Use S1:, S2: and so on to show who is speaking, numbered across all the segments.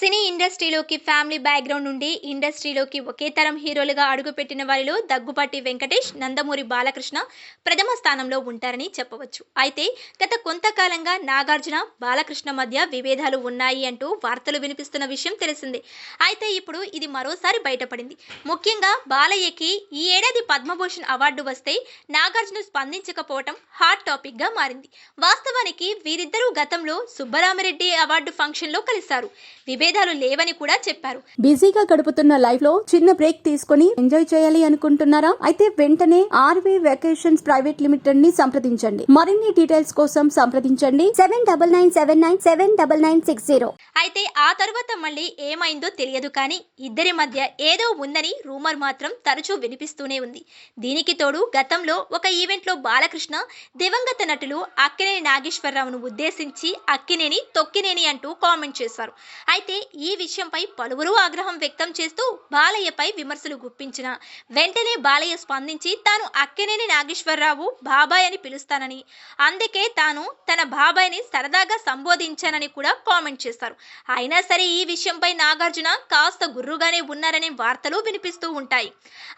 S1: సినీ ఇండస్ట్రీలోకి family background నుండి ఇండస్ట్రీలోకి ఒకే తరం హీరోలుగా అడుగుపెట్టిన వారిలో దగ్గుపాటి వెంకటేష్, నందమూరి బాలకృష్ణ ప్రథమ స్థానంలో ఉంటారని చెప్పవచ్చు. అయితే గత కొంతకాలంగా నాగార్జున, బాలకృష్ణ మధ్య విభేదాలు ఉన్నాయి అంటూ వార్తలు వినిపిస్తున్న విషయం తెలిసిందే. అయితే ఇప్పుడు ఇది మరోసారి బయటపడింది. ముఖ్యంగా బాలయ్యకి ఈ ఏడాది పద్మభూషణ్ అవార్డు వస్తే నాగార్జున స్పందించకపోవటం హాట్ టాపిక్ గా మారింది. వాస్తవానికి వీరిద్దరూ గతంలో సుబ్బరామిరెడ్డి అవార్డు ఫంక్షన్ లో కలిశారు. విభేదాలు లేవని కూడా చెప్పారు.
S2: బిజీగా గడుపుతున్న లైఫ్ లో చిన్న బ్రేక్ తీసుకుని ఎంజాయ్ చేయాలి అనుకుంటున్నారా? అయితే వెంటనే ఆర్వే వెకేషన్స్ ప్రైవేట్ లిమిటెడ్ ని సంప్రదించండి. మరిన్ని డీటెయిల్స్ కోసం సంప్రదించండి 7997979960.
S1: అయితే ఆ తర్వాత మళ్ళీ ఏమైందో తెలియదు, కానీ ఇద్దరి మధ్య ఏదో ఉందని రూమర్ మాత్రం తరచూ వినిపిస్తూనే ఉంది. దీనికి తోడు గతంలో ఒక ఈవెంట్ లో బాలకృష్ణ దివంగత నటులు అక్కినేని నాగేశ్వరరావును ఉద్దేశించి అక్కినేని తొక్కినేని అంటూ కామెంట్ చేశారు. అయితే ఈ విషయంపై పలువురు ఆగ్రహం వ్యక్తం చేస్తూ బాలయ్యపై విమర్శలు గుప్పించిన వెంటనే బాలయ్య స్పందించి తాను అక్కినేని నాగేశ్వరరావు బాబాయ్ అని పిలుస్తానని, అందుకే తాను తన బాబాయ్ని సరదాగా సంబోధించానని కూడా కామెంట్ చేశారు. అయినా సరే ఈ విషయంపై నాగార్జున కాస్త గుర్రుగానే ఉన్నారనే వార్తలు వినిపిస్తూ ఉంటాయి.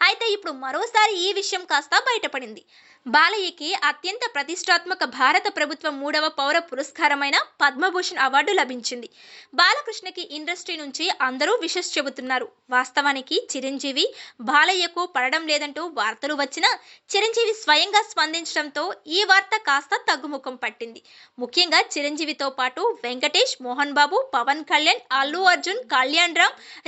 S1: అయితే ఇప్పుడు మరోసారి ఈ విషయం కాస్త బయటపడింది. బాలయ్యకి అత్యంత ప్రతిష్టాత్మక భారత ప్రభుత్వం 3వ పౌర పురస్కారమైన పద్మభూషణ్ అవార్డు లభించింది. బాలకృష్ణకి ఇండస్ట్రీ నుంచి అందరూ విషెస్ చెబుతున్నారు. వాస్తవానికి చిరంజీవి బాలయ్యకు పడడం లేదంటూ వార్తలు వచ్చినా చిరంజీవి స్వయంగా స్పందించడంతో ఈ వార్త కాస్త తగ్గుముఖం పట్టింది. ముఖ్యంగా చిరంజీవితో పాటు వెంకటేష్, మోహన్ బాబు, పవన్ కళ్యాణ్, అల్లు అర్జున్, కళ్యాణ్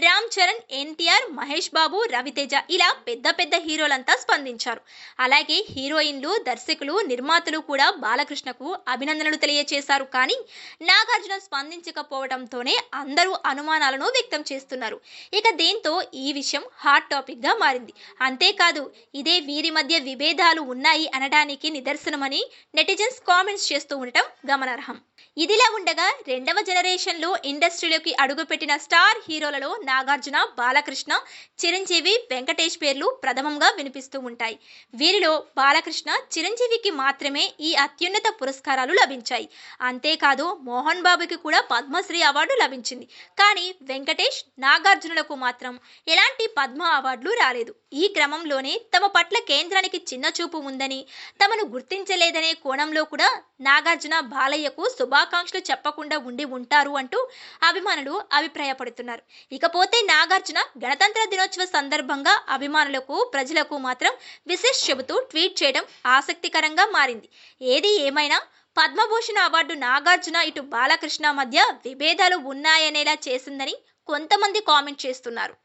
S1: రామ్ చరణ్, ఎన్టీఆర్, మహేష్ బాబు, రవితేజ ఇలా పెద్ద పెద్ద హీరోలంతా స్పందించారు. అలాగే హీరోయిన్లు, దర్శకులు, నిర్మాతలు కూడా బాలకృష్ణకు అభినందనలు తెలియజేశారు. కానీ నాగార్జున స్పందించకపోవడంతోనే అందరూ అనుమానాలను వ్యక్తం చేస్తున్నారు. ఇక దీంతో ఈ విషయం హాట్ టాపిక్ గా మారింది. అంతేకాదు ఇదే వీరి మధ్య విభేదాలు ఉన్నాయి అనడానికి నిదర్శనమని నెటిజన్స్ కామెంట్స్ చేస్తూ ఉండటం గమనార్హం. ఇదిలా ఉండగా రెండవ జనరేషన్ లో ఇండస్ట్రీలోకి అడుగుపెట్టిన స్టార్ హీరోలలో నాగార్జున, బాలకృష్ణ, చిరంజీవి, వెంకటేష్ పేర్లు ప్రథమంగా వినిపిస్తూ ఉంటాయి. వీరిలో బాలకృష్ణ, చిరంజీవికి మాత్రమే ఈ అత్యున్నత పురస్కారాలు లభించాయి. అంతేకాదు మోహన్ బాబుకి కూడా పద్మశ్రీ అవార్డు లభించింది. కానీ వెంకటేష్, నాగార్జునులకు మాత్రం ఎలాంటి పద్మ అవార్డులు రాలేదు. ఈ క్రమంలోనే తమ పట్ల కేంద్రానికి చిన్న చూపు ఉందని, తమను గుర్తించలేదనే కోణంలో కూడా నాగార్జున బాలయ్యకు శుభాకాంక్షలు చెప్పకుండా ఉండి ఉంటారు అంటూ అభిమానులు అభిప్రాయపడుతున్నారు. ఇకపోతే నాగార్జున గణతంత్ర దినోత్సవ సందర్భంగా అభిమానులకు, ప్రజలకు మాత్రం విశేష్ చెబుతూ ట్వీట్ చేయడం ఆసక్తికరంగా మారింది. ఏది ఏమైనా పద్మభూషణ్ అవార్డు నాగార్జున ఇటు బాలకృష్ణ మధ్య విభేదాలు ఉన్నాయనేలా చేసిందని కొంతమంది కామెంట్ చేస్తున్నారు.